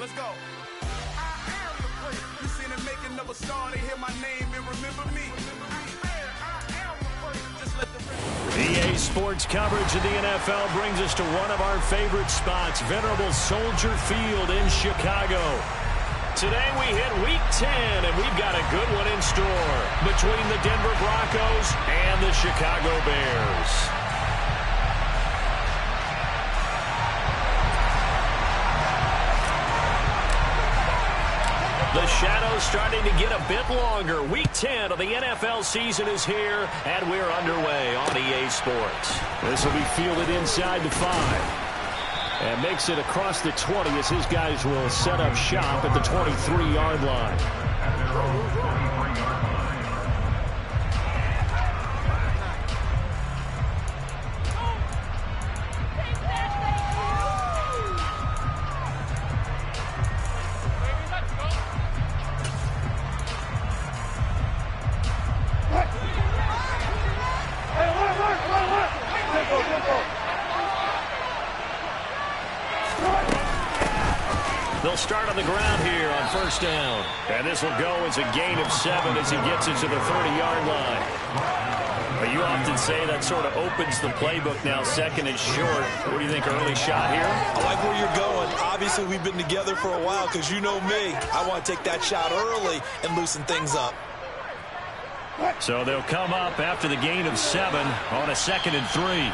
Let's go. I am the place. You seen it making of a star. They hear my name and remember me. I am the place. Just let the EA Sports coverage of the NFL brings us to one of our favorite spots, venerable Soldier Field in Chicago. Today we hit Week 10, and we've got a good one in store between the Denver Broncos and the Chicago Bears. The shadow's starting to get a bit longer. Week 10 of the NFL season is here, and we're underway on EA Sports. This will be fielded inside the 5. And makes it across the 20 as his guys will set up shop at the 23-yard line. They'll start on the ground here on first down. And this will go as a gain of 7 as he gets it to the 30-yard line. But you often say that sort of opens the playbook now, second and short. What do you think, early shot here? I like where you're going. Obviously, we've been together for a while because you know me. I want to take that shot early and loosen things up. So they'll come up after the gain of 7 on a 2nd and 3.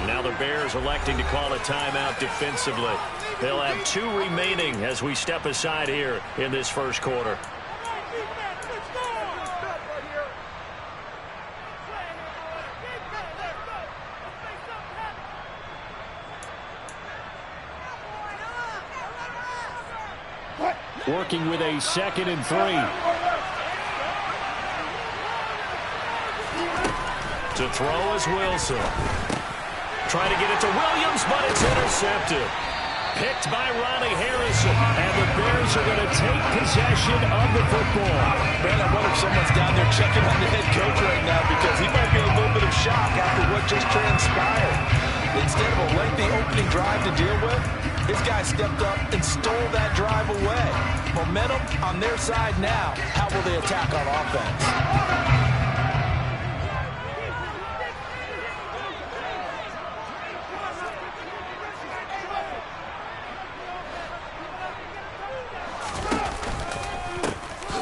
Now the Bears electing to call a timeout defensively. They'll have 2 remaining as we step aside here in this first quarter. Working with a 2nd and 3. To throw is Wilson. Trying to get it to Williams, but it's intercepted. Picked by Ronnie Harrison, and the Bears are going to take possession of the football. Man, I wonder if someone's down there checking on the head coach right now because he might be in a little bit of shock after what just transpired. Instead of a lengthy opening drive to deal with, his guy stepped up and stole that drive away. Momentum on their side now. How will they attack on offense?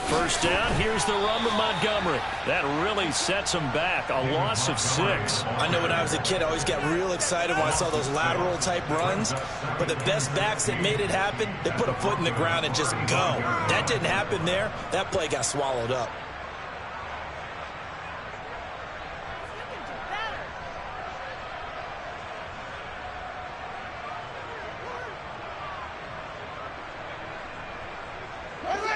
First down, here's the run to Montgomery. That really sets him back, a loss of 6. I know when I was a kid, I always got real excited when I saw those lateral-type runs. But the best backs that made it happen, they put a foot in the ground and just go. That didn't happen there. That play got swallowed up.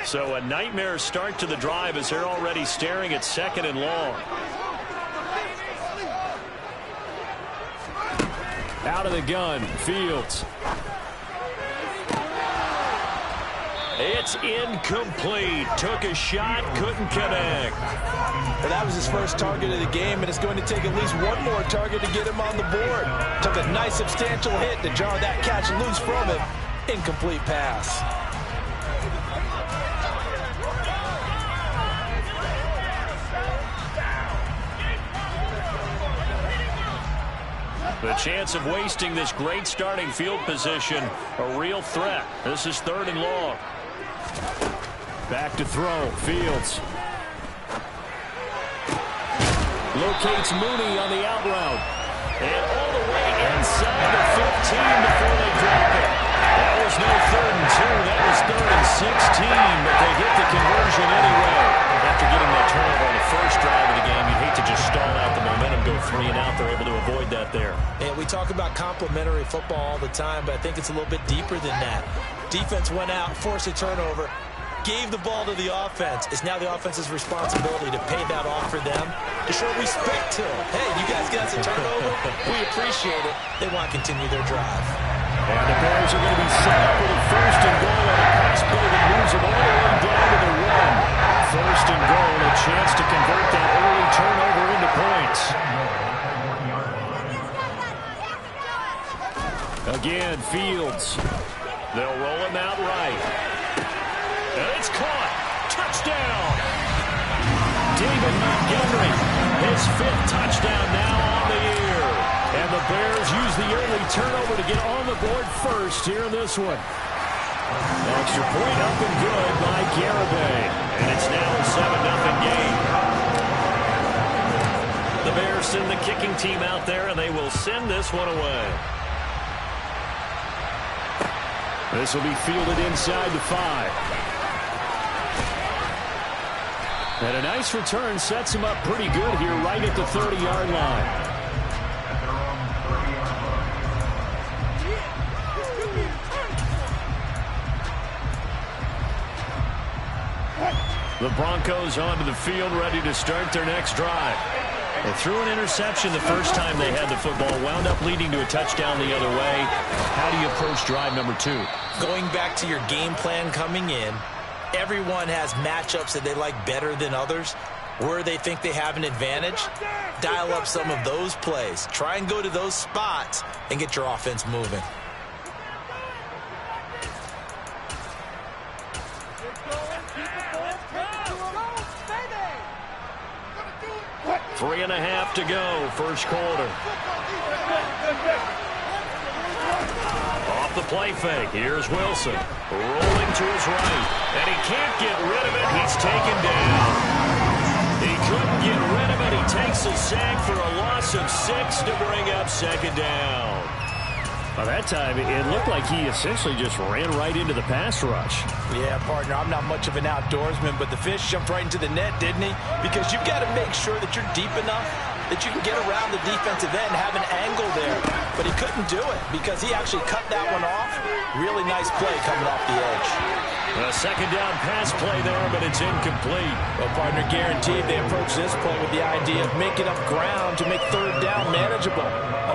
So a nightmare start to the drive as they're already staring at 2nd and long. Out of the gun, Fields. It's incomplete. Took a shot, couldn't connect. Well, that was his first target of the game, and it's going to take at least one more target to get him on the board. Took a nice substantial hit to jar that catch loose from him. Incomplete pass. The chance of wasting this great starting field position, a real threat. This is 3rd and long. Back to throw, Fields. Locates Mooney on the out route. And all the way inside the 15 before they drop it. That was no 3rd and 2. That was 3rd and 16, but they get the conversion anyway. After getting that turnover on the first drive of the game, you'd hate to just stall out the momentum, go 3 and out. They're able to avoid that there. And we talk about complementary football all the time, but I think it's a little bit deeper than that. Defense went out, forced a turnover, gave the ball to the offense. It's now the offense's responsibility to pay that off for them, to show respect to them. Hey, you guys got a turnover? We appreciate it. They want to continue their drive. And the Bears are going to be set up with a 1st and goal on a pass play that moves them all the way down to the 1. 1st and goal, a chance to convert that early turnover into points. Again, Fields. They'll roll him out right. And it's caught. Touchdown. David Montgomery, his 5th touchdown now on the year. And the Bears use the early turnover to get on the board first here in this one. Extra point up and good by Garibay. And it's now a 7-0 game. The Bears send the kicking team out there, and they will send this one away. This will be fielded inside the 5. And a nice return sets him up pretty good here right at the 30-yard line. The Broncos onto the field ready to start their next drive. They threw an interception the first time they had the football, wound up leading to a touchdown the other way. How do you approach drive number 2? Going back to your game plan coming in, everyone has matchups that they like better than others. Where they think they have an advantage, dial up some of those plays. Try and go to those spots and get your offense moving. Three and a half to go, first quarter. Off the play fake, here's Wilson. Rolling to his right, and he can't get rid of it. He's taken down. He couldn't get rid of it. He takes a sack for a loss of 6 to bring up second down. By that time, it looked like he essentially just ran right into the pass rush. Yeah, partner, I'm not much of an outdoorsman, but the fish jumped right into the net, didn't he? Because you've got to make sure that you're deep enough that you can get around the defensive end, have an angle there. But he couldn't do it because he actually cut that one off. Really nice play coming off the edge. A second down pass play there, but it's incomplete. Well, partner, guaranteed they approach this play with the idea of making up ground to make third down manageable.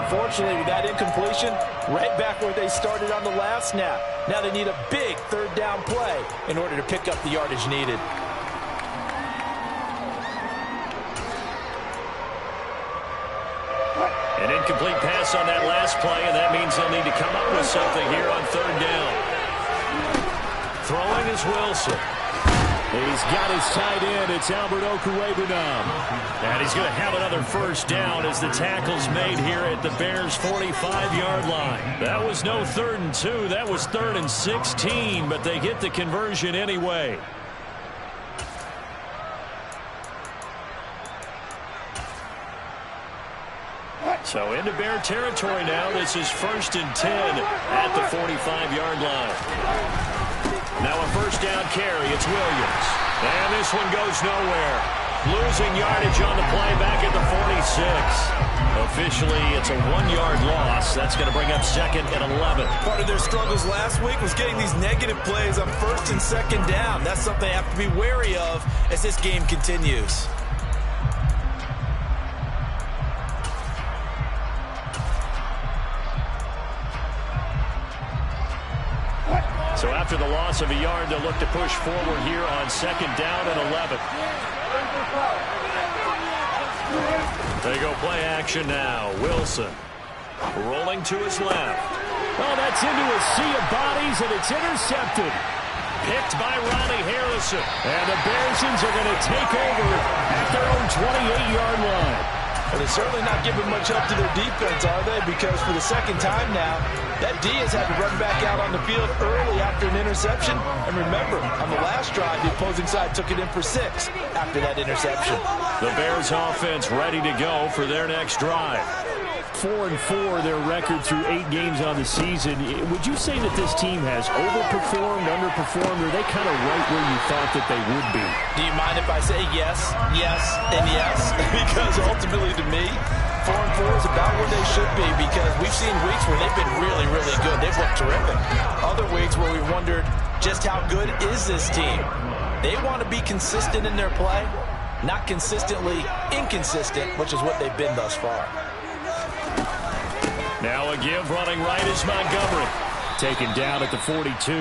Unfortunately, with that incompletion, right back where they started on the last snap. Now they need a big third down play in order to pick up the yardage needed. An incomplete pass on that last play, and that means they'll need to come up with something here on third down. Throwing is Wilson. He's got his tight end. It's Albert Okwuegbunam. And he's going to have another first down as the tackle's made here at the Bears' 45-yard line. That was no 3rd and 2. That was 3rd and 16, but they get the conversion anyway. So into Bear territory now. This is 1st and 10 at the 45-yard line. Now a first down carry. It's Williams. And this one goes nowhere. Losing yardage on the play back at the 46. Officially, it's a 1-yard loss. That's going to bring up 2nd and 11. Part of their struggles last week was getting these negative plays on 1st and 2nd down. That's something they have to be wary of as this game continues. So after the loss of a yard, they'll look to push forward here on 2nd down and 11. They go play action now. Wilson rolling to his left. Oh, that's into a sea of bodies, and it's intercepted. Picked by Ronnie Harrison. And the Bearsons are going to take over at their own 28-yard line. Well, they're certainly not giving much up to their defense, are they? Because for the second time now, that D has had to run back out on the field early after an interception. And remember, on the last drive, the opposing side took it in for 6 after that interception. The Bears offense ready to go for their next drive. 4-4, their record through 8 games on the season. Would you say that this team has overperformed, underperformed, or are they kind of right where you thought that they would be? Do you mind if I say yes, yes, and yes? Because ultimately to me, 4-4 is about where they should be, because we've seen weeks where they've been really, really good. They've looked terrific. Other weeks where we've wondered just how good is this team. They want to be consistent in their play, not consistently inconsistent, which is what they've been thus far. Now a give running right is Montgomery. taken down at the 42.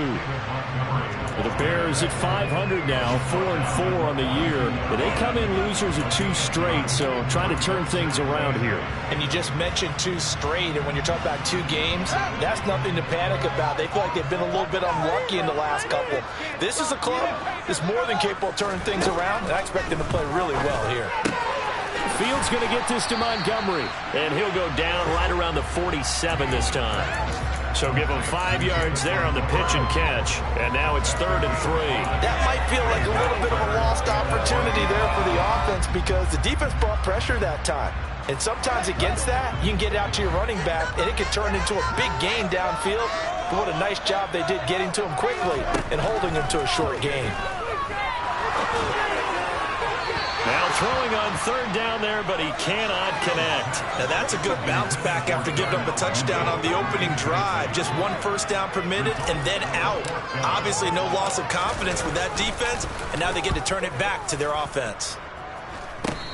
The Bears at 500 now, 4-4 on the year. They come in losers of 2 straight, so trying to turn things around here. And you just mentioned 2 straight, and when you're talking about 2 games, that's nothing to panic about. They feel like they've been a little bit unlucky in the last couple. This is a club that's more than capable of turning things around, and I expect them to play really well here. Fields going to get this to Montgomery, and he'll go down right around the 47 this time. So give him 5 yards there on the pitch and catch, and now it's 3rd and 3. That might feel like a little bit of a lost opportunity there for the offense because the defense brought pressure that time. And sometimes against that, you can get out to your running back, and it can turn into a big gain downfield. But what a nice job they did getting to him quickly and holding him to a short gain. Now throwing on 3rd down there, but he cannot connect. Now that's a good bounce back after giving up a touchdown on the opening drive. Just 1 first down permitted and then out. Obviously no loss of confidence with that defense, and now they get to turn it back to their offense.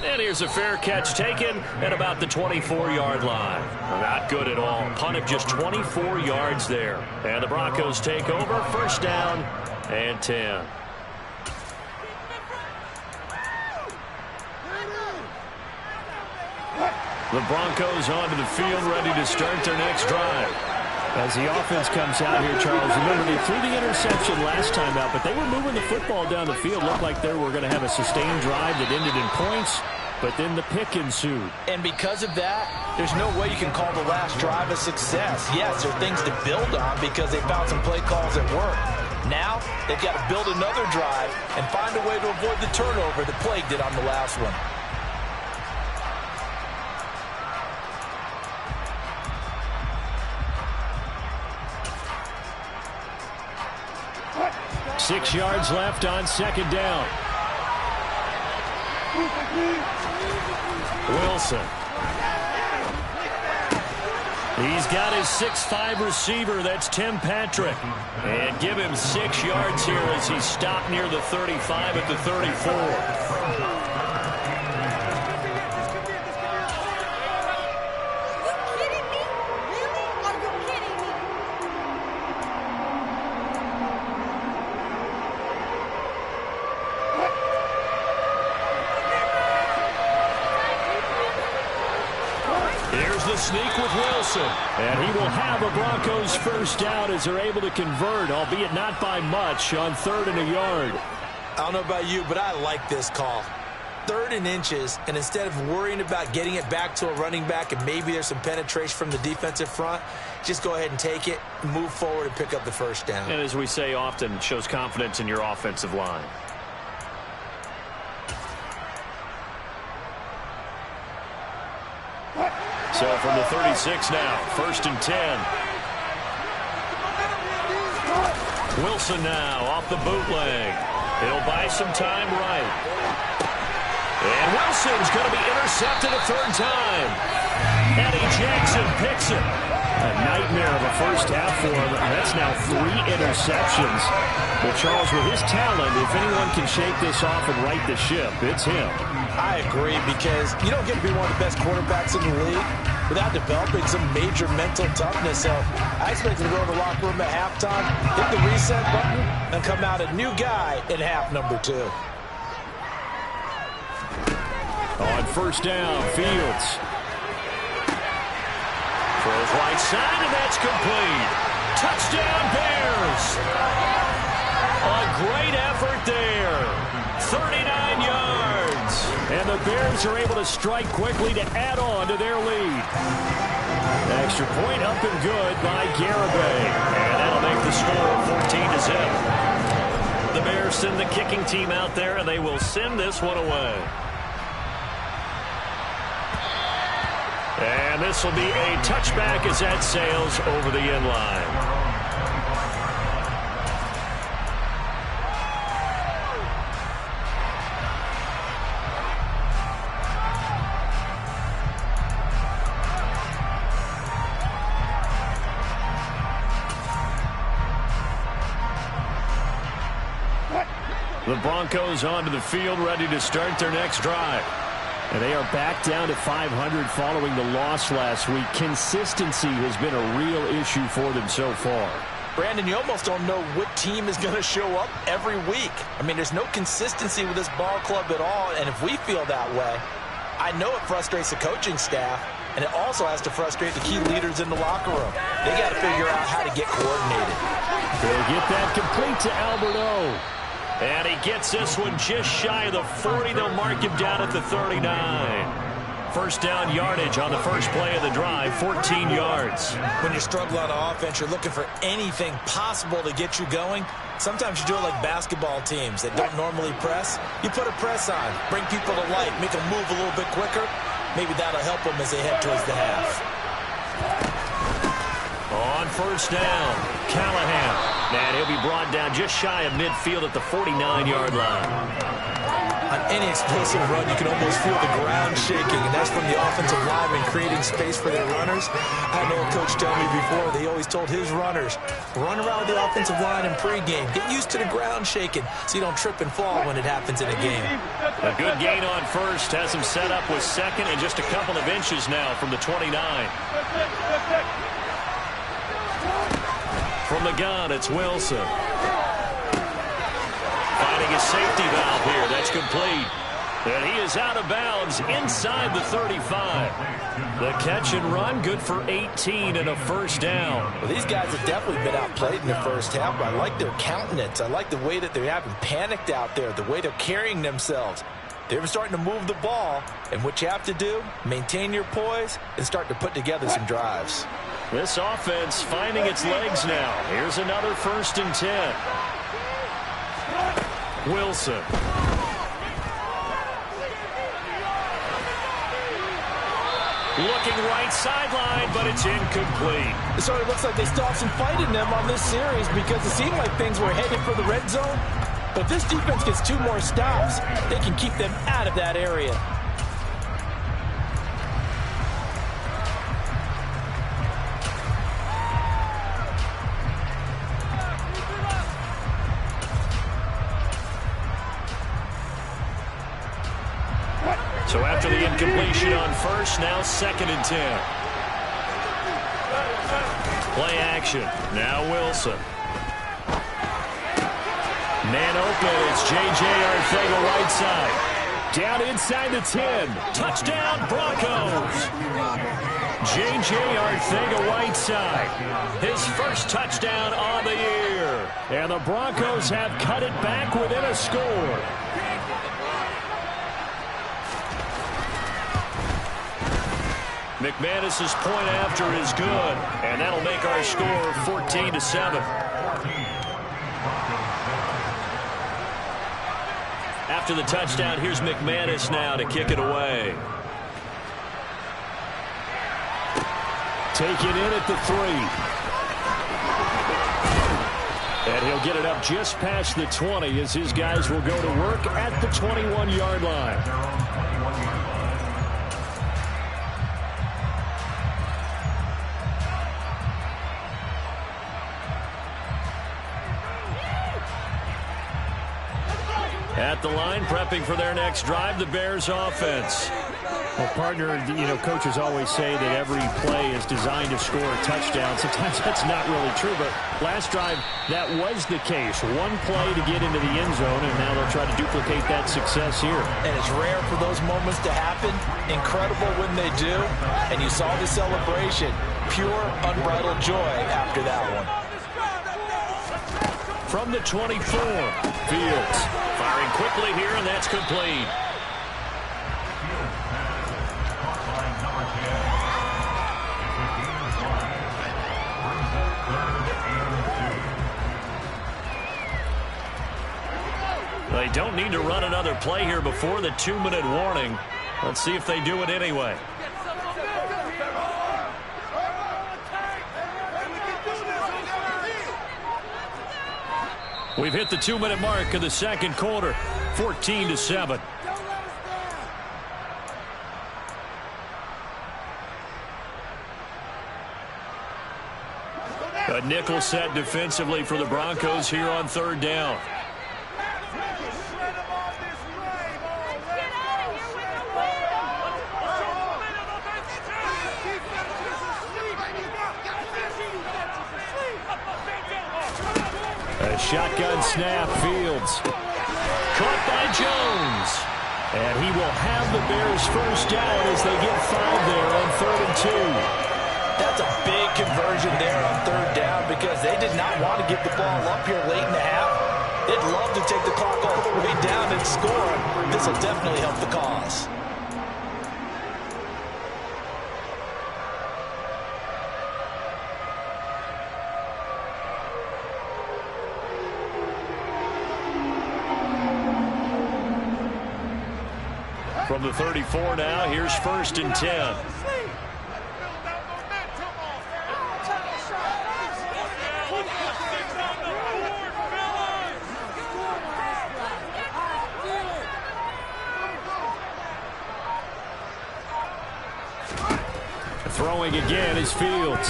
And here's a fair catch taken at about the 24-yard line. Not good at all. Punted just 24 yards there. And the Broncos take over, 1st down and 10. The Broncos onto the field, ready to start their next drive. As the offense comes out here, Charles, remember they threw the interception last time out, but they were moving the football down the field. Looked like they were going to have a sustained drive that ended in points, but then the pick ensued. And because of that, there's no way you can call the last drive a success. Yes, there are things to build on because they found some play calls that work. Now, they've got to build another drive and find a way to avoid the turnover that plagued it on the last one. 6 yards left on 2nd down. Wilson. He's got his 6'5" receiver. That's Tim Patrick. And give him 6 yards here as he stopped near the 35 at the 34. Sneak with Wilson, and he will have a Broncos 1st down as they're able to convert, albeit not by much, on 3rd and a yard. I don't know about you, but I like this call. 3rd and inches, and instead of worrying about getting it back to a running back and maybe there's some penetration from the defensive front, just go ahead and take it, move forward, and pick up the 1st down. And as we say often, it shows confidence in your offensive line. So from the 36 now, 1st and 10. Wilson now off the bootleg. He'll buy some time right. And Wilson's going to be intercepted a 3rd time. Eddie Jackson picks it. A nightmare of a 1st half for him. That's now 3 interceptions. But Charles, with his talent, if anyone can shake this off and right the ship, it's him. I agree, because you don't get to be one of the best quarterbacks in the league without developing some major mental toughness. So I expect him to go in the locker room at halftime, hit the reset button, and come out a new guy in half number 2. On 1st down, Fields. Throws right side, and that's complete. Touchdown, Bears. A great effort there. 39 yards. And the Bears are able to strike quickly to add on to their lead. Extra point up and good by Garibay. And that'll make the score 14-0. The Bears send the kicking team out there, and they will send this one away. And this will be a touchback as that sails over the end line. The Broncos onto the field, ready to start their next drive. And they are back down to 500 following the loss last week. Consistency has been a real issue for them so far. Brandon, you almost don't know what team is going to show up every week. I mean, there's no consistency with this ball club at all, and if we feel that way, I know it frustrates the coaching staff, and it also has to frustrate the key leaders in the locker room. They got to figure out how to get coordinated. They'll get that complete to Alberto. And he gets this one just shy of the 40. They'll mark him down at the 39. First down yardage on the first play of the drive, 14 yards. When you're struggling on offense, you're looking for anything possible to get you going. Sometimes you do it like basketball teams that don't normally press. You put a press on, bring people to light, make them move a little bit quicker. Maybe that'll help them as they head towards the half. On first down, Callahan. And he'll be brought down just shy of midfield at the 49-yard line. On any explosive run, you can almost feel the ground shaking, and that's from the offensive linemen creating space for their runners. I know a coach told me before, they always told his runners, run around the offensive line in pregame. Get used to the ground shaking so you don't trip and fall when it happens in a game. A good gain on first has him set up with second and just a couple of inches now from the 29. From the gun, it's Wilson. Finding a safety valve here. That's complete. And he is out of bounds inside the 35. The catch and run, good for 18 and a first down. Well, these guys have definitely been outplayed in the first half, but I like their countenance. I like the way that they haven't panicked out there, the way they're carrying themselves. They're starting to move the ball, and what you have to do, maintain your poise and start to put together some drives. This offense finding its legs now. Here's another 1st and 10. Wilson. Looking right sideline, but it's incomplete. It sort of looks like they still have some fight in them on this series because it seemed like things were headed for the red zone. But if this defense gets 2 more stops, they can keep them out of that area. So after the incompletion on first, now 2nd and 10. Play action. Now Wilson. Man open. It's J.J. Arcega-Whiteside. Down inside the 10. Touchdown, Broncos. J.J. Arcega-Whiteside. His first touchdown on the year. And the Broncos have cut it back within a score. McManus's point after is good, and that'll make our score 14-7. After the touchdown, here's McManus now to kick it away. Take it in at the 3. And he'll get it up just past the 20 as his guys will go to work at the 21-yard line. At the line, prepping for their next drive, the Bears offense. Well, partner, coaches always say that every play is designed to score a touchdown. Sometimes that's not really true, but last drive, that was the case. One play to get into the end zone, and now they'll try to duplicate that success here. And it's rare for those moments to happen. Incredible when they do. And you saw the celebration. Pure, unbridled joy after that one. From the 24, Fields firing quickly here, and that's complete. They don't need to run another play here before the 2-minute warning. Let's see if they do it anyway. We've hit the 2-minute mark of the second quarter, 14-7. A nickel set defensively for the Broncos here on 3rd down. The shotgun snap, Fields. Caught by Jones. And he will have the Bears first down as they get 5 there on 3rd and 2. That's a big conversion there on 3rd down because they did not want to give the ball up here late in the half. They'd love to take the clock all the way down and score. This will definitely help the cause. From the 34 now, here's 1st and 10. Throwing again is Fields.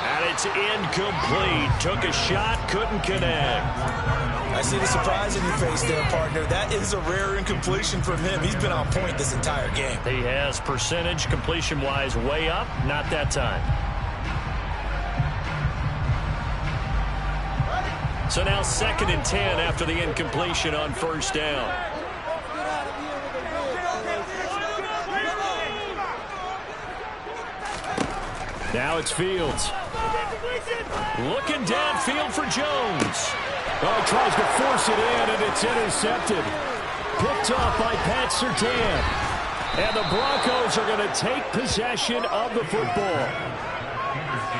And it's incomplete. Took a shot, couldn't connect. I see the surprise in your face there, partner. That is a rare incompletion from him. He's been on point this entire game. He has percentage completion-wise way up. Not that time. So now 2nd and 10 after the incompletion on 1st down. Now it's Fields. Looking downfield for Jones. Oh, he tries to force it in, and it's intercepted. Picked off by Pat Surtain. And the Broncos are going to take possession of the football.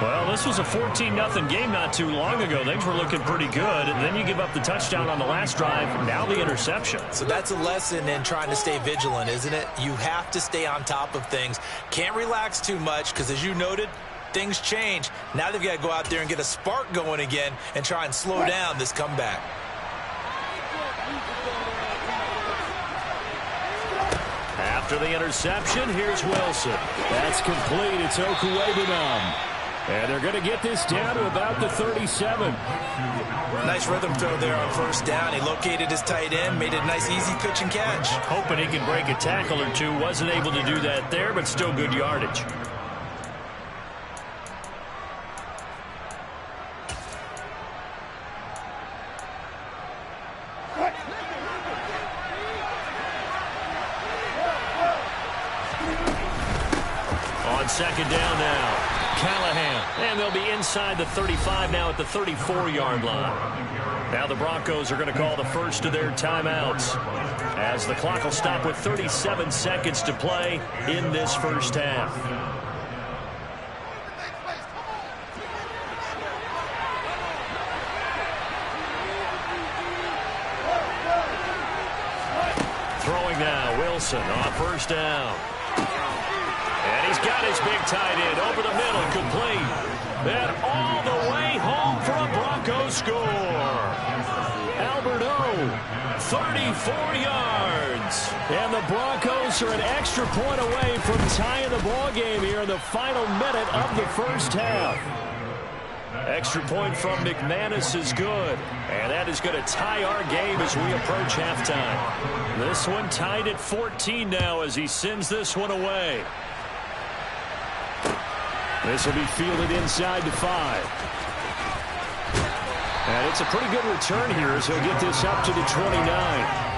Well, this was a 14-0 game not too long ago. Things were looking pretty good. And then you give up the touchdown on the last drive. Now the interception. So that's a lesson in trying to stay vigilant, isn't it? You have to stay on top of things. Can't relax too much because, as you noted, things change. Now they've got to go out there and get a spark going again and try and slow down this comeback. After the interception, here's Wilson. That's complete. It's Okuwebunam. And they're going to get this down to about the 37. Nice rhythm throw there on 1st down. He located his tight end, made it a nice, easy pitch and catch. Hoping he can break a tackle or two. Wasn't able to do that there, but still good yardage. On 2nd down now, Callahan. And they'll be inside the 35 now at the 34-yard line. Now the Broncos are going to call the first of their timeouts as the clock will stop with 37 seconds to play in this first half. Throwing now, Wilson on 1st down. And he's got his big tight end over the middle, complete. And all the way home for a Broncos score. Alberto, 34 yards. And the Broncos are an extra point away from tying the ball game here in the final minute of the first half. Extra point from McManus is good. And that is going to tie our game as we approach halftime. This one tied at 14 now as he sends this one away. This will be fielded inside the 5. And it's a pretty good return here as he'll get this up to the 29.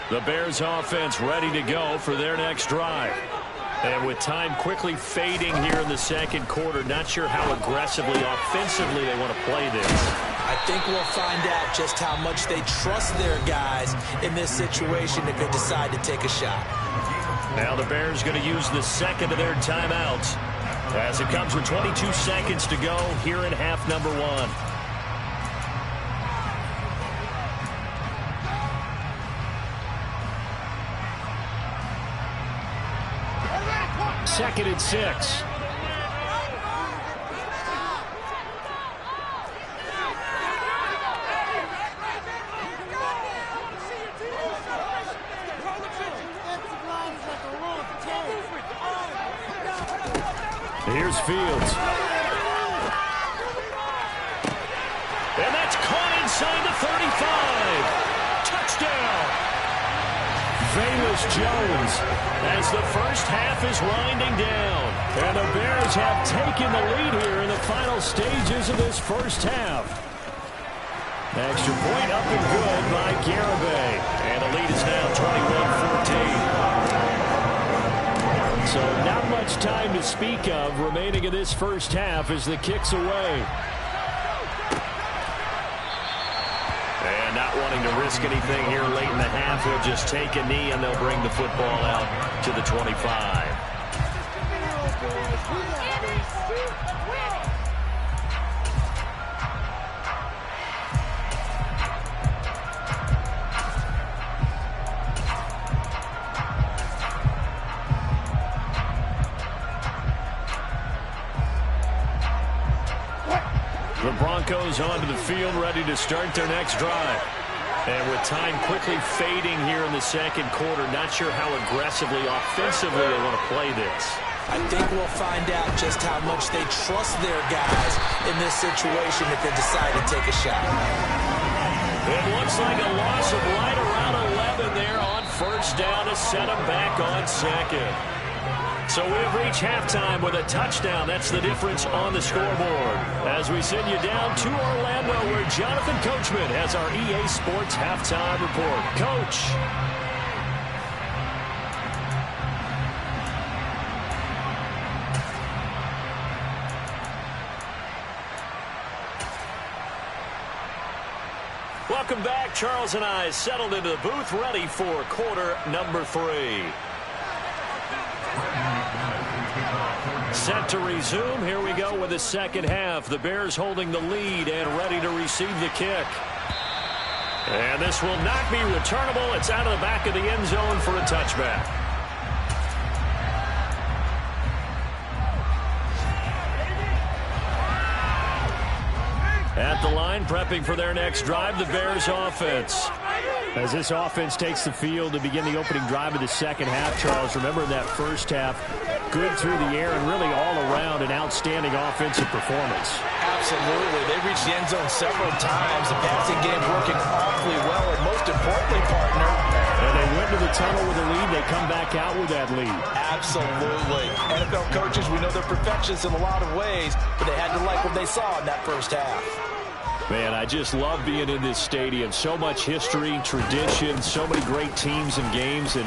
The Bears offense ready to go for their next drive. And with time quickly fading here in the second quarter, not sure how aggressively, offensively they want to play this. I think we'll find out just how much they trust their guys in this situation if they decide to take a shot. Now the Bears going to use the second of their timeouts as it comes with 22 seconds to go here in half number 1. Second and 6. Here's Fields. And that's caught inside the 35. Touchdown. Velus Jones as the first half is winding down. And the Bears have taken the lead here in the final stages of this first half. Extra point up and good by Garibay. And the lead is now 21-14. So not much time to speak of remaining in this first half as the kick's away. And not wanting to risk anything here late in the half, he'll just take a knee and they'll bring the football out to the 25. The Broncos onto the field, ready to start their next drive. And with time quickly fading here in the second quarter, not sure how aggressively, offensively they want to play this. I think we'll find out just how much they trust their guys in this situation if they decide to take a shot. It looks like a loss of right around 11 there on first down to set them back on second. So we have reached halftime with a touchdown. That's the difference on the scoreboard. As we send you down to Orlando, where Jonathan Coachman has our EA Sports halftime report. Coach. Welcome back. Charles and I settled into the booth, ready for quarter number 3. Set to resume. Here we go with the second half. The Bears holding the lead and ready to receive the kick. And this will not be returnable. It's out of the back of the end zone for a touchback. At the line, prepping for their next drive, the Bears offense. As this offense takes the field to begin the opening drive of the second half, Charles, remember in that first half, good through the air and really all around an outstanding offensive performance. Absolutely. They reached the end zone several times. The passing game working awfully well, and most importantly, partner. And they went to the tunnel with a lead. They come back out with that lead. Absolutely. NFL coaches, we know they're perfectionists in a lot of ways, but they had to like what they saw in that first half. Man, I just love being in this stadium. So much history, tradition, so many great teams and games, and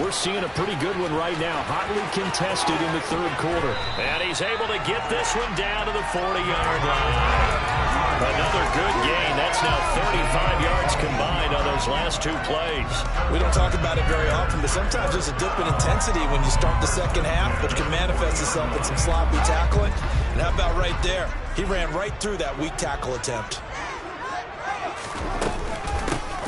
we're seeing a pretty good one right now. Hotly contested in the third quarter. And he's able to get this one down to the 40-yard line. Another good gain. That's now 35 yards combined on those last 2 plays. We don't talk about it very often, but sometimes there's a dip in intensity when you start the second half, which can manifest itself in some sloppy tackling. And how about right there? He ran right through that weak tackle attempt.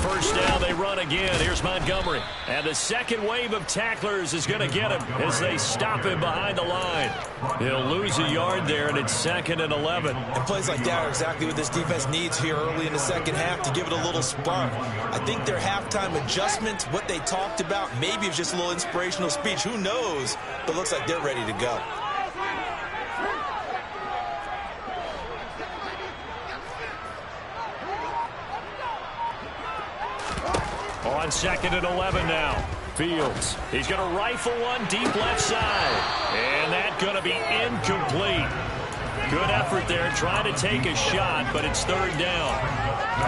First down, they run again. Here's Montgomery. And the second wave of tacklers is going to get him as they stop him behind the line. He'll lose a yard there, and it's 2nd and 11. And plays like that are exactly what this defense needs here early in the second half to give it a little spark. I think their halftime adjustments, what they talked about, maybe it's just a little inspirational speech. Who knows? But it looks like they're ready to go. On 2nd and 11 now. Fields. He's going to rifle one deep left side. And that's going to be incomplete. Good effort there trying to take a shot, but it's 3rd down.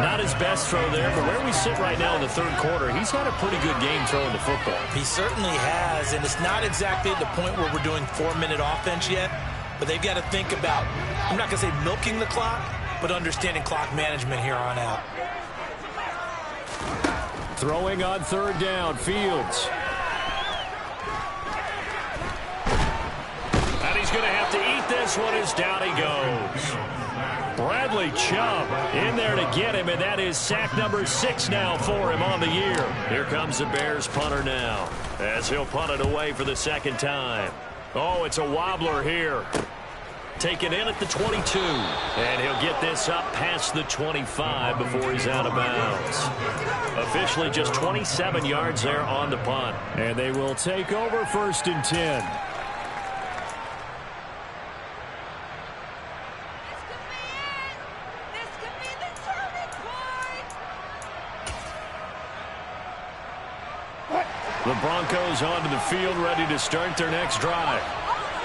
Not his best throw there, but where we sit right now in the third quarter, he's had a pretty good game throwing the football. He certainly has, and it's not exactly at the point where we're doing 4-minute offense yet, but they've got to think about, I'm not going to say milking the clock, but understanding clock management here on out. Throwing on 3rd down, Fields. And he's going to have to eat this one as down he goes. Bradley Chubb in there to get him, and that is sack number 6 now for him on the year. Here comes the Bears punter now as he'll punt it away for the 2nd time. Oh, it's a wobbler here. Taken in at the 22, and he'll get this up past the 25 before he's out of bounds. Officially just 27 yards there on the punt. And they will take over 1st and 10. The Broncos onto the field, ready to start their next drive.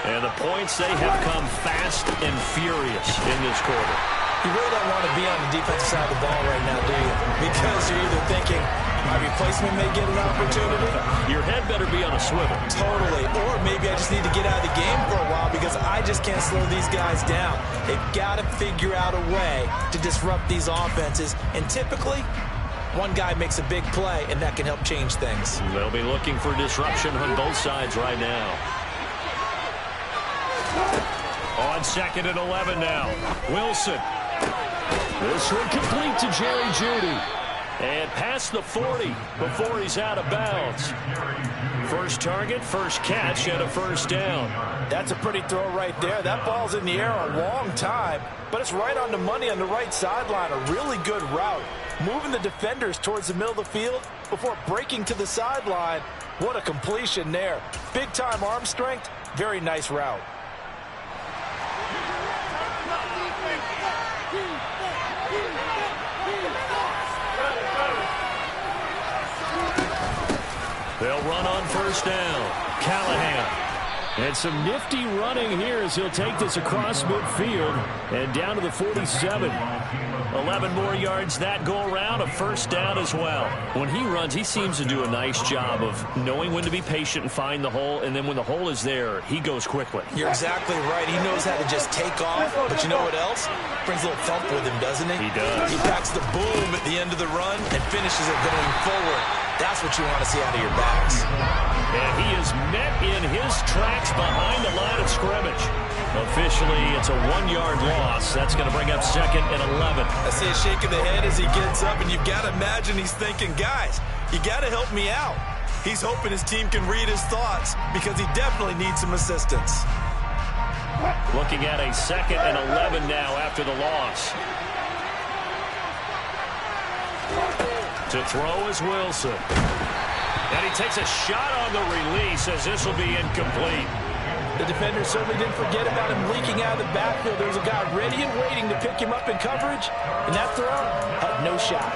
And the points, they have come fast and furious in this quarter. You really don't want to be on the defensive side of the ball right now, do you? Because you're either thinking, my replacement may get an opportunity. Your head better be on a swivel. Totally. Or maybe I just need to get out of the game for a while because I just can't slow these guys down. They've got to figure out a way to disrupt these offenses. And typically, one guy makes a big play, and that can help change things. They'll be looking for disruption on both sides right now. On 2nd and 11 now. Wilson. This one complete to Jerry Jeudy. And past the 40 before he's out of bounds. First target, first catch, and a first down. That's a pretty throw right there. That ball's in the air a long time, but it's right on the money on the right sideline. A really good route. Moving the defenders towards the middle of the field before breaking to the sideline. What a completion there. Big-time arm strength. Very nice route. They'll run on first down. Callahan. And some nifty running here as he'll take this across midfield and down to the 47. 11 more yards that go around, a first down as well. When he runs, he seems to do a nice job of knowing when to be patient and find the hole, and then when the hole is there, he goes quickly. You're exactly right. He knows how to just take off, but you know what else? Brings a little thump with him, doesn't he? He does. He packs the boom at the end of the run and finishes it going forward. That's what you want to see out of your backs. And he is met in his tracks behind the line of scrimmage. Officially, it's a 1-yard loss. That's going to bring up 2nd and 11. I see a shake of the head as he gets up, and you've got to imagine he's thinking, guys, you got to help me out. He's hoping his team can read his thoughts because he definitely needs some assistance. Looking at a 2nd and 11 now after the loss. To throw is Wilson. And he takes a shot on the release as this will be incomplete. The defender certainly didn't forget about him leaking out of the backfield. There was a guy ready and waiting to pick him up in coverage, and that throw had no shot.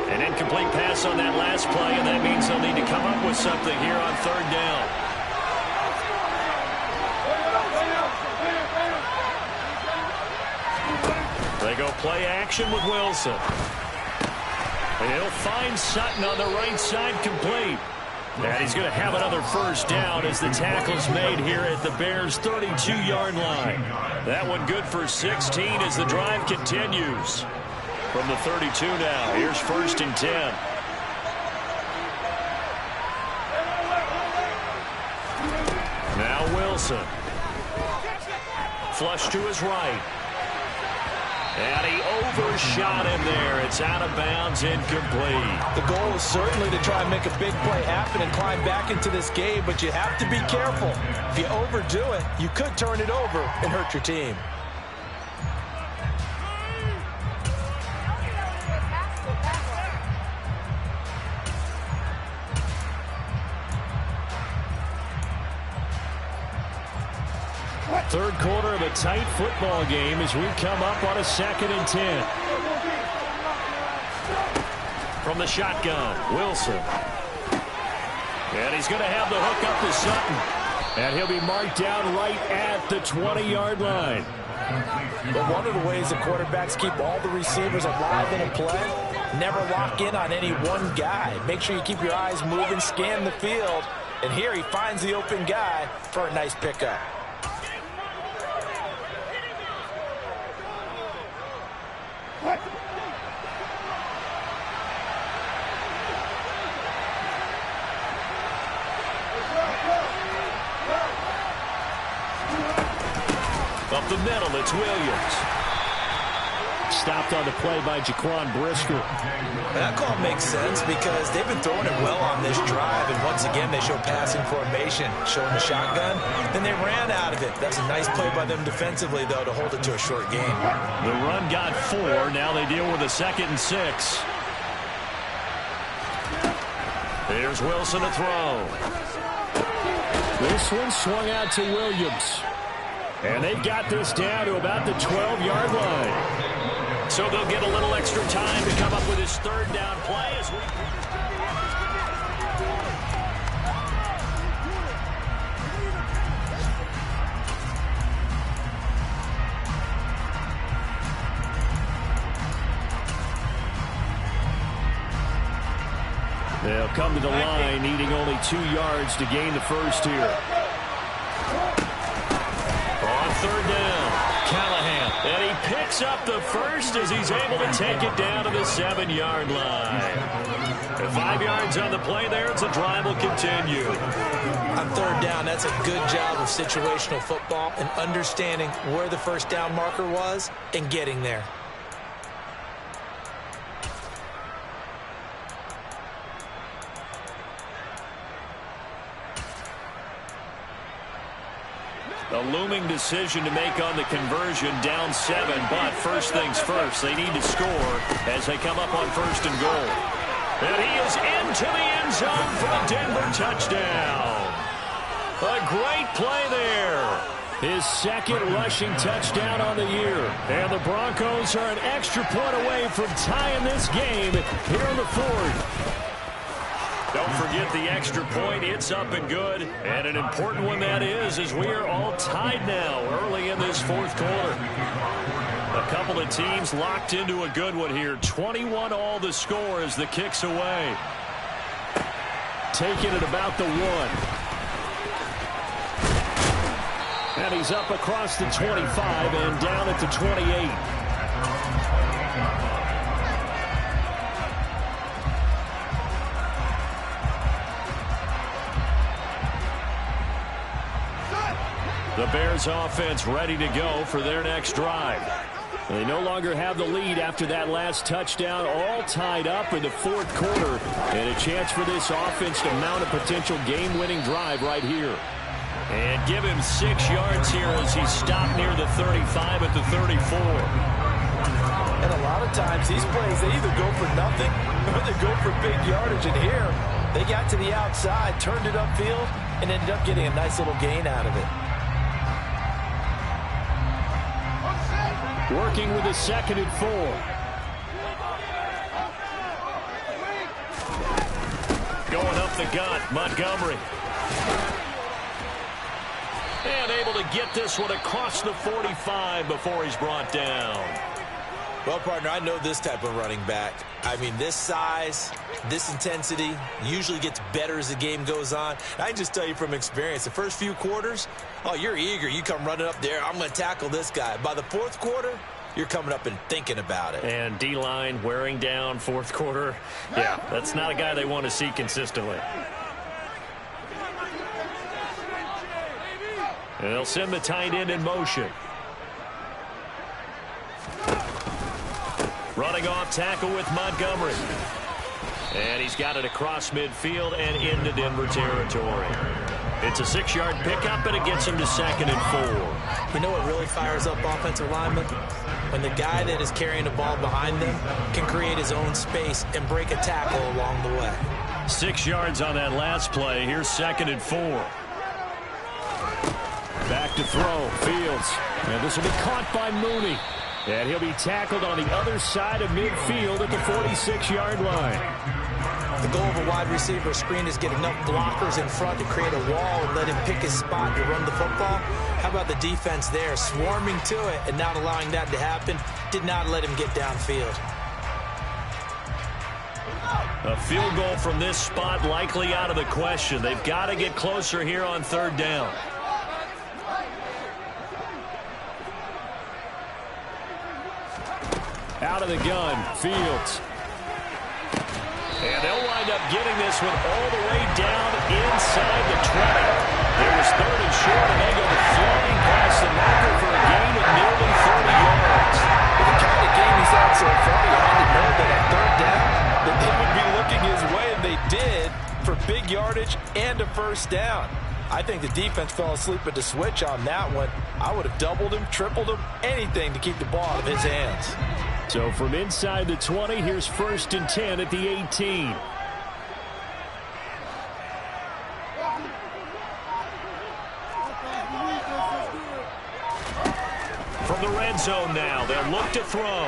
An incomplete pass on that last play, and that means they'll need to come up with something here on 3rd down. They go play action with Wilson. And he'll find Sutton on the right side complete. And he's going to have another first down as the tackle's made here at the Bears' 32-yard line. That one good for 16 as the drive continues. From the 32 now, here's 1st and 10. Now Wilson. Flush to his right. And he overshot him there. It's out of bounds, incomplete. The goal is certainly to try and make a big play happen and climb back into this game, but you have to be careful. If you overdo it, you could turn it over and hurt your team. Third quarter of a tight football game as we come up on a 2nd and 10. From the shotgun, Wilson. And he's going to have the hook up to Sutton. And he'll be marked down right at the 20-yard line. But one of the ways the quarterbacks keep all the receivers alive in a play, never lock in on any one guy. Make sure you keep your eyes moving, scan the field. And here he finds the open guy for a nice pickup. Up the middle, it's Williams. Stopped on the play by Jaquan Brisker. That call makes sense because they've been throwing it well on this drive, and once again they show passing formation, showing the shotgun. Then they ran out of it. That's a nice play by them defensively, though, to hold it to a short game. The run got 4. Now they deal with a 2nd and 6. Here's Wilson to throw. This one swung out to Williams. And they've got this down to about the 12-yard line. So they'll get a little extra time to come up with his third down play as we... They'll come to the line, needing only 2 yards to gain the first here. On third down, Callahan. And he picks up the first as he's able to take it down to the 7-yard line. And 5 yards on the play there, it's a drive will continue. On third down, that's a good job of situational football and understanding where the first down marker was and getting there. A looming decision to make on the conversion, down 7, but first things first, they need to score as they come up on first and goal. And he is into the end zone for a Denver touchdown. A great play there. His second rushing touchdown on the year. And the Broncos are an extra point away from tying this game here in the fourth. Don't forget the extra point. It's up and good. And an important one that is, as we are all tied now early in this fourth quarter. A couple of teams locked into a good one here. 21 all the score as the kick's away. Taking it about the 1. And he's up across the 25 and down at the 28. The Bears offense ready to go for their next drive. They no longer have the lead after that last touchdown, all tied up in the fourth quarter. And a chance for this offense to mount a potential game-winning drive right here. And give him 6 yards here as he stopped near the 35 at the 34. And a lot of times these plays, they either go for nothing or they go for big yardage. And here, they got to the outside, turned it upfield, and ended up getting a nice little gain out of it. Working with a 2nd and 4. Going up the gut, Montgomery. And able to get this one across the 45 before he's brought down. Well, partner, I know this type of running back. I mean, this size, this intensity usually gets better as the game goes on. I can just tell you from experience, the first few quarters, oh, you're eager. You come running up there, I'm going to tackle this guy. By the fourth quarter, you're coming up and thinking about it. And D-line wearing down fourth quarter. Yeah, that's not a guy they want to see consistently. And they'll send the tight end in motion. Running off tackle with Montgomery. And he's got it across midfield and into Denver territory. It's a 6-yard pickup, and it gets him to 2nd and 4. You know what really fires up offensive linemen? When the guy that is carrying the ball behind them can create his own space and break a tackle along the way. 6 yards on that last play. Here's 2nd and 4. Back to throw, Fields. And this will be caught by Mooney. And he'll be tackled on the other side of midfield at the 46-yard line. The goal of a wide receiver screen is get enough blockers in front to create a wall and let him pick his spot to run the football. How about the defense there, swarming to it and not allowing that to happen? Did not let him get downfield. A field goal from this spot likely out of the question. They've got to get closer here on third down. Out of the gun, Fields. And they'll wind up getting this one all the way down inside the 20. It was 3rd and short, and they go flying past the marker for a gain of nearly 30 yards. With the kind of game he's had so far, you had to know that at third down, that they would be looking his way, and they did, for big yardage and a first down. I think the defense fell asleep at the switch on that one. I would have doubled him, tripled him, anything to keep the ball out of his hands. So from inside the 20, here's 1st and 10 at the 18. they'll look to throw.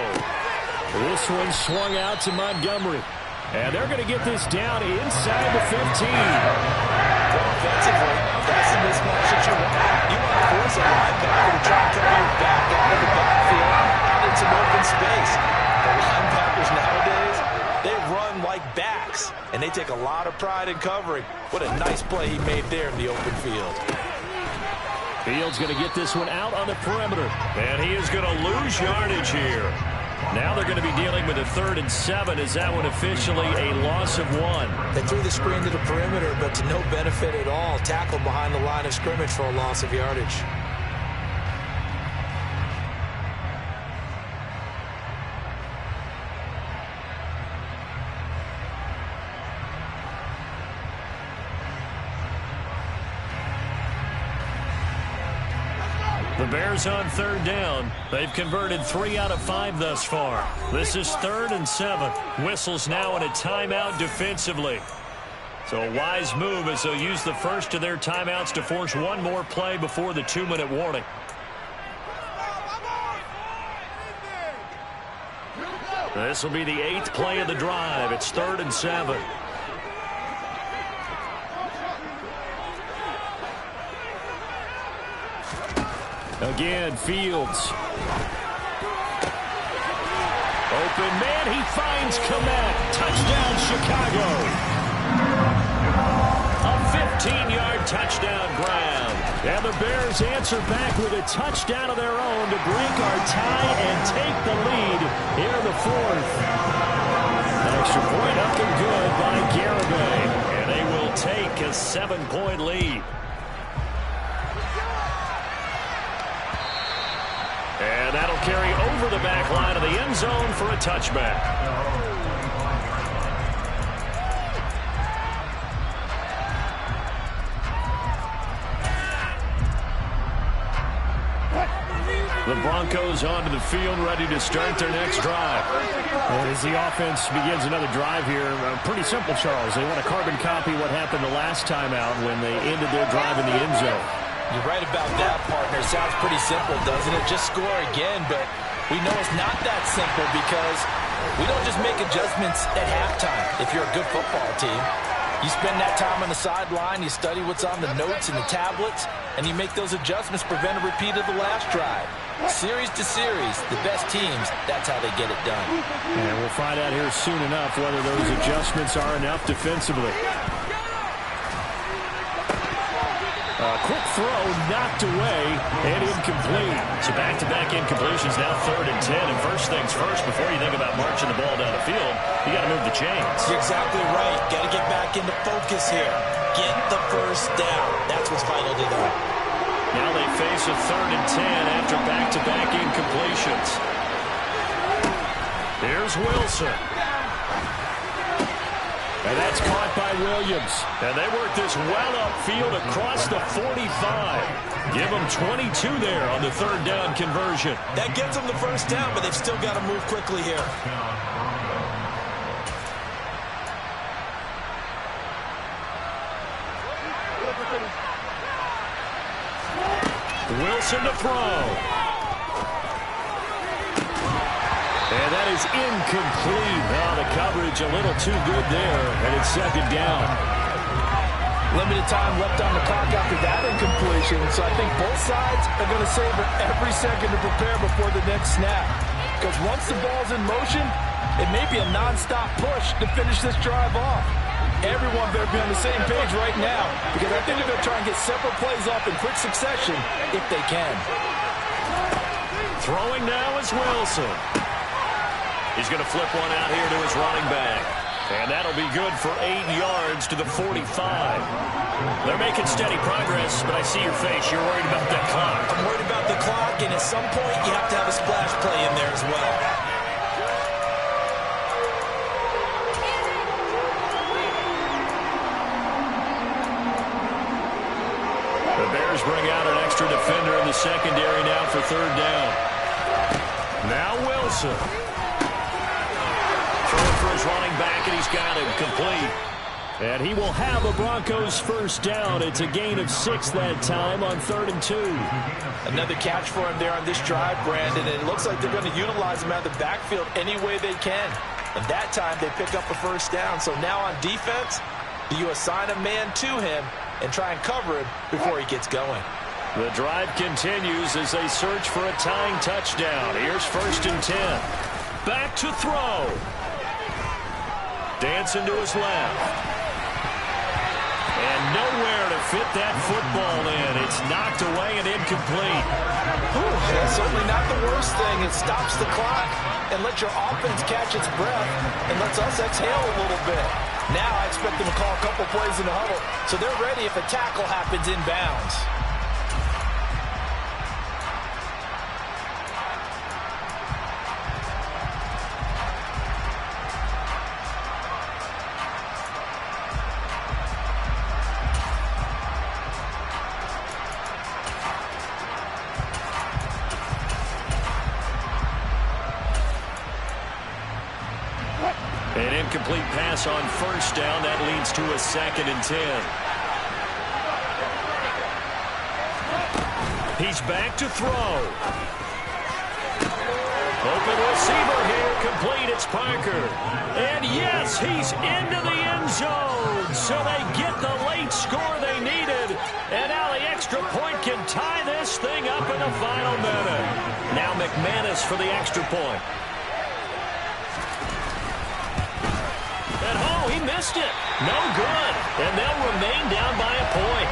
This one swung out to Montgomery. And they're going to get this down inside the 15. Offensively, that's the mismatch that you want. You want to force a linebacker to try and cover your back out of the backfield, out in some open space. The linebackers nowadays, they run like backs, and they take a lot of pride in covering. What a nice play he made there in the open field. Fields going to get this one out on the perimeter. And he is going to lose yardage here. Now they're going to be dealing with a 3rd and 7. Is that one officially a loss of 1? They threw the screen to the perimeter, but to no benefit at all. Tackled behind the line of scrimmage for a loss of yardage. The Bears on 3rd down. They've converted 3 out of 5 thus far. This is 3rd and 7. Whistles now in a timeout defensively. So a wise move as they'll use the first of their timeouts to force one more play before the 2-minute warning. This will be the 8th play of the drive. It's 3rd and 7. Again, Fields. Open man, he finds Komet. Touchdown, Chicago. A 15-yard touchdown ground. And the Bears answer back with a touchdown of their own to break our tie and take the lead here in the 4th. An extra point up and good by Garibay. And they will take a 7-point lead. And that'll carry over the back line of the end zone for a touchback. The Broncos onto the field, ready to start their next drive. And as the offense begins another drive here, pretty simple, Charles. They want to carbon copy what happened the last time out when they ended their drive in the end zone. You're right about that, partner. Sounds pretty simple, doesn't it? Just score again, but we know it's not that simple because we don't just make adjustments at halftime if you're a good football team. You spend that time on the sideline, you study what's on the notes and the tablets, and you make those adjustments, prevent a repeat of the last drive. Series to series, the best teams, that's how they get it done. And we'll find out here soon enough whether those adjustments are enough defensively. Quick throw, knocked away, and incomplete. So back-to-back incompletions, now 3rd and 10. And first things first, before you think about marching the ball down the field, you got to move the chains. You're exactly right. Got to get back into focus here. Get the first down. That's what's vital to them. Now they face a 3rd and 10 after back-to-back incompletions. Here's Wilson. And that's caught by Williams. And they work this well upfield across the 45. Give them 22 there on the 3rd down conversion. That gets them the first down, but they've still got to move quickly here. Wilson to throw. And that is incomplete. Oh, the coverage a little too good there, and it's 2nd down. Limited time left on the clock after that incompletion, so I think both sides are going to savor every second to prepare before the next snap. Because once the ball's in motion, it may be a nonstop push to finish this drive off. Everyone better be on the same page right now, because I think they're going to try and get several plays off in quick succession if they can. Throwing now is Wilson. He's going to flip one out here to his running back. And that'll be good for 8 yards to the 45. They're making steady progress, but I see your face. You're worried about that clock. I'm worried about the clock, and at some point you have to have a splash play in there as well. The Bears bring out an extra defender in the secondary now for 3rd down. Now Wilson. Throwing for his running back, and he's got him complete. And he will have a Broncos first down. It's a gain of 6 that time on 3rd and 2. Another catch for him there on this drive, Brandon. And it looks like they're going to utilize him out of the backfield any way they can. And that time they pick up a first down. So now on defense, do you assign a man to him and try and cover him before he gets going? The drive continues as they search for a tying touchdown. Here's 1st and 10. Back to throw. Dancing to his left. And nowhere to fit that football in. It's knocked away and incomplete. That's certainly not the worst thing. It stops the clock and lets your offense catch its breath and lets us exhale a little bit. Now I expect them to call a couple plays in the huddle so they're ready if a tackle happens inbounds. An incomplete pass on 1st down. That leads to a 2nd and 10. He's back to throw. Open receiver here. Complete. It's Parker. And yes, he's into the end zone. So they get the late score they needed. And now the extra point can tie this thing up in the final minute. Now McManus for the extra point. And oh, he missed it. No good. And they'll remain down by a point.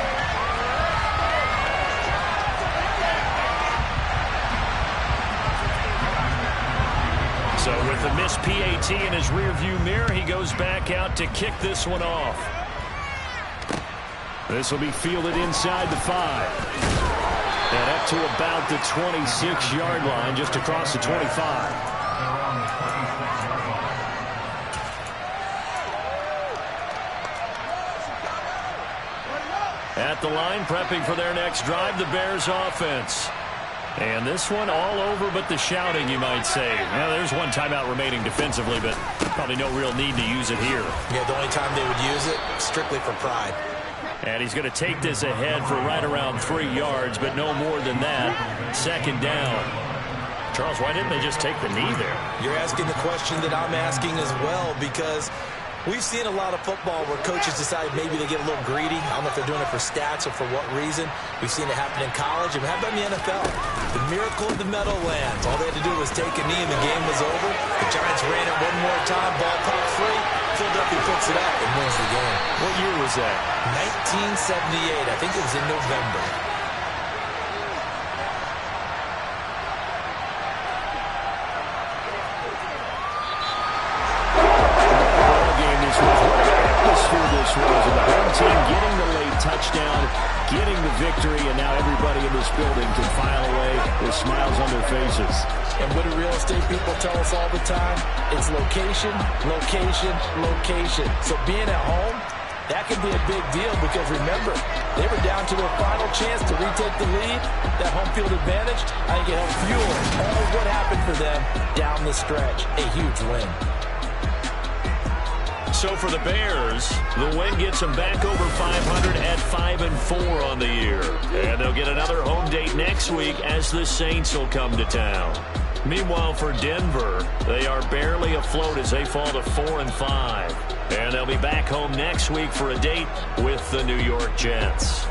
So with the missed PAT in his rearview mirror, he goes back out to kick this one off. This will be fielded inside the 5. And up to about the 26-yard line, just across the 25. At the line, prepping for their next drive, the Bears offense. And this one all over but the shouting, you might say. Well, there's one timeout remaining defensively, but probably no real need to use it here. Yeah, the only time they would use it, strictly for pride. And he's going to take this ahead for right around 3 yards, but no more than that. 2nd down. Charles, why didn't they just take the knee there? You're asking the question that I'm asking as well, because we've seen a lot of football where coaches decide maybe they get a little greedy. I don't know if they're doing it for stats or for what reason. We've seen it happen in college, and how about in the NFL? The miracle of the Meadowlands. All they had to do was take a knee, and the game was over. The Giants ran it one more time, ball popped free. Philadelphia puts it up and wins the game. What year was that? 1978. I think it was in November. This was the home team getting the late touchdown, getting the victory, and now everybody in this building can file away with smiles on their faces. And what do real estate people tell us all the time? It's location, location, location. So being at home, that can be a big deal because remember, they were down to their final chance to retake the lead. That home field advantage, I think it helped fuel all of what happened for them down the stretch. A huge win. So for the Bears, the win gets them back over 500 at 5-4 on the year. And they'll get another home date next week as the Saints will come to town. Meanwhile, for Denver, they are barely afloat as they fall to 4-5. And they'll be back home next week for a date with the New York Jets.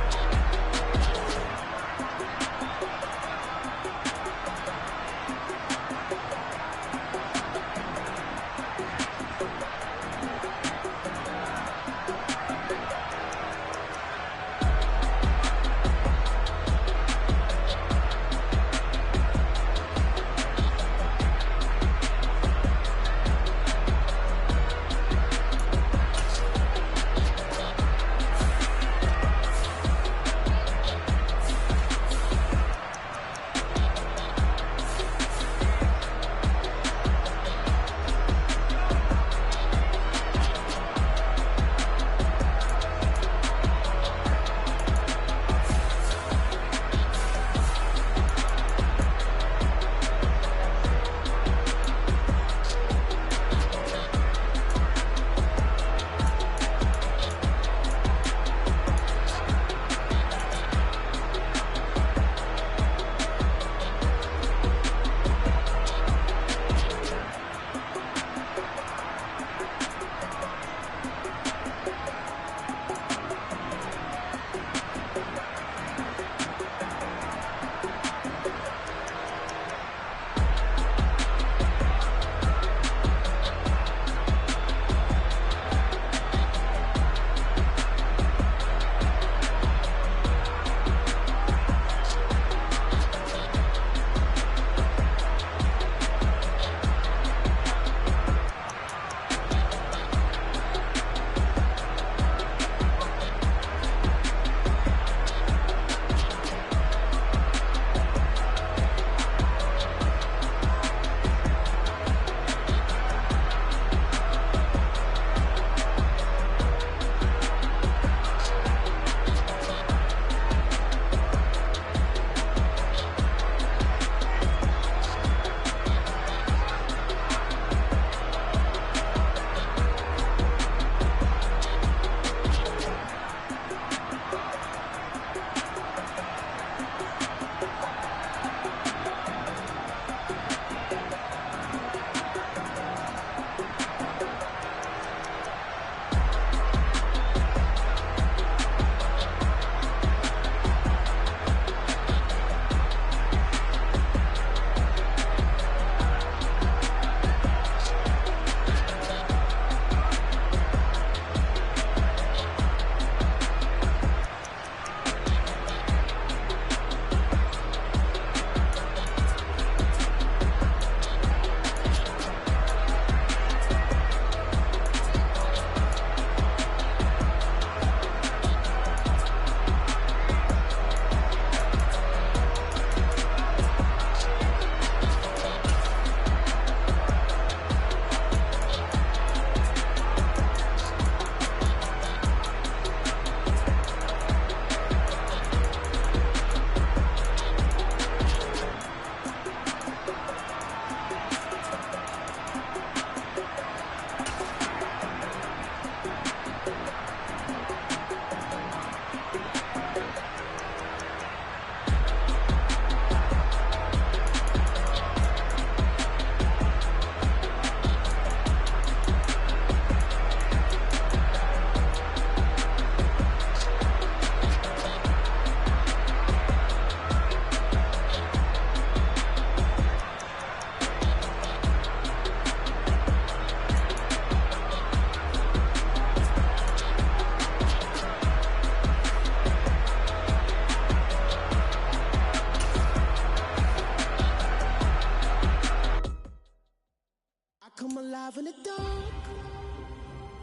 survive in the dark,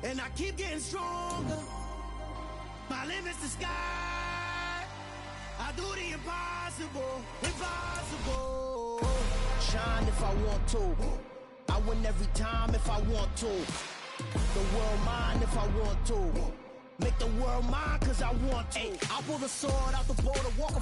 and I keep getting stronger. My limit's the sky. I do the impossible, impossible. Shine if I want to. I win every time if I want to. The world mine if I want to. Make the world mine cause I want to. I pull the sword out the border, walk